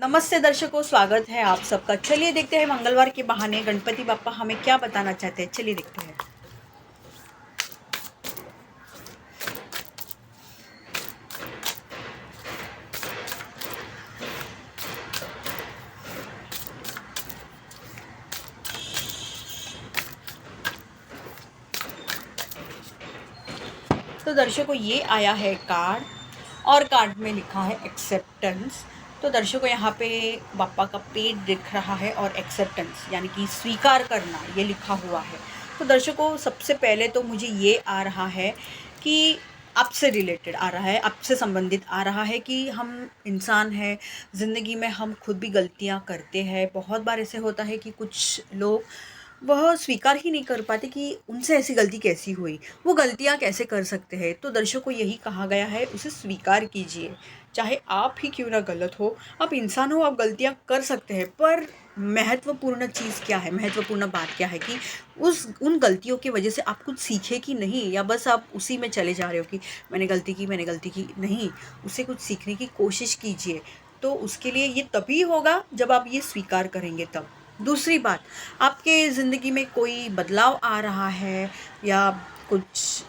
नमस्ते दर्शकों, स्वागत है आप सबका। चलिए देखते हैं मंगलवार के बहाने गणपति बाप्पा हमें क्या बताना चाहते हैं। चलिए देखते हैं। तो दर्शकों ये आया है कार्ड और कार्ड में लिखा है एक्सेप्टेंस। तो दर्शकों यहाँ पे बाप्पा का पेट दिख रहा है और एक्सेप्टेंस यानी कि स्वीकार करना ये लिखा हुआ है। तो दर्शकों सबसे पहले तो मुझे ये आ रहा है कि आपसे रिलेटेड आ रहा है, आपसे संबंधित आ रहा है कि हम इंसान हैं, ज़िंदगी में हम खुद भी गलतियाँ करते हैं। बहुत बार ऐसे होता है कि कुछ लोग वह स्वीकार ही नहीं कर पाते कि उनसे ऐसी गलती कैसी हुई, वो गलतियाँ कैसे कर सकते हैं। तो दर्शकों को यही कहा गया है, उसे स्वीकार कीजिए। चाहे आप ही क्यों ना गलत हो, आप इंसान हो, आप गलतियाँ कर सकते हैं। पर महत्वपूर्ण चीज़ क्या है, महत्वपूर्ण बात क्या है कि उन गलतियों की वजह से आप कुछ सीखे कि नहीं, या बस आप उसी में चले जा रहे हो कि मैंने गलती की। नहीं, उससे कुछ सीखने की कोशिश कीजिए। तो उसके लिए ये तभी होगा जब आप ये स्वीकार करेंगे तब। दूसरी बात, आपके ज़िंदगी में कोई बदलाव आ रहा है या कुछ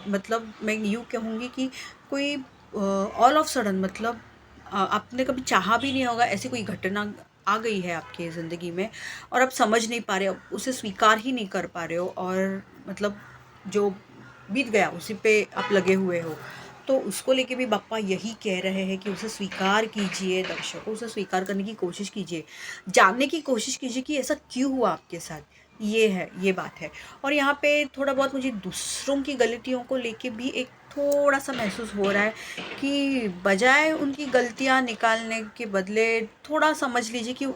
मतलब मैं यूँ कहूँगी कि कोई ऑल ऑफ सडन मतलब आपने कभी चाहा भी नहीं होगा, ऐसी कोई घटना आ गई है आपके ज़िंदगी में और आप समझ नहीं पा रहे हो, उसे स्वीकार ही नहीं कर पा रहे हो और मतलब जो बीत गया उसी पे आप लगे हुए हो। तो उसको लेके भी बाप्पा यही कह रहे हैं कि उसे स्वीकार कीजिए। दर्शकों, उसे स्वीकार करने की कोशिश कीजिए, जानने की कोशिश कीजिए कि ऐसा क्यों हुआ आपके साथ। ये बात है। और यहाँ पे थोड़ा बहुत मुझे दूसरों की गलतियों को लेके भी एक थोड़ा-सा महसूस हो रहा है कि बजाय उनकी गलतियाँ निकालने के बदले थोड़ा समझ लीजिए कि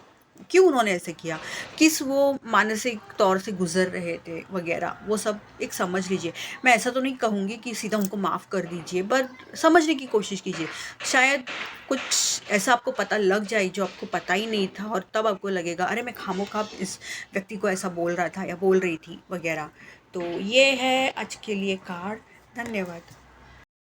क्यों उन्होंने ऐसे किया, किस वो मानसिक तौर से गुज़र रहे थे वग़ैरह, वो सब एक समझ लीजिए। मैं ऐसा तो नहीं कहूँगी कि सीधा उनको माफ़ कर दीजिए, बट समझने की कोशिश कीजिए। शायद कुछ ऐसा आपको पता लग जाए जो आपको पता ही नहीं था और तब आपको लगेगा अरे मैं खामोखा इस व्यक्ति को ऐसा बोल रहा था या बोल रही थी वग़ैरह। तो ये है आज के लिए कार्ड। धन्यवाद।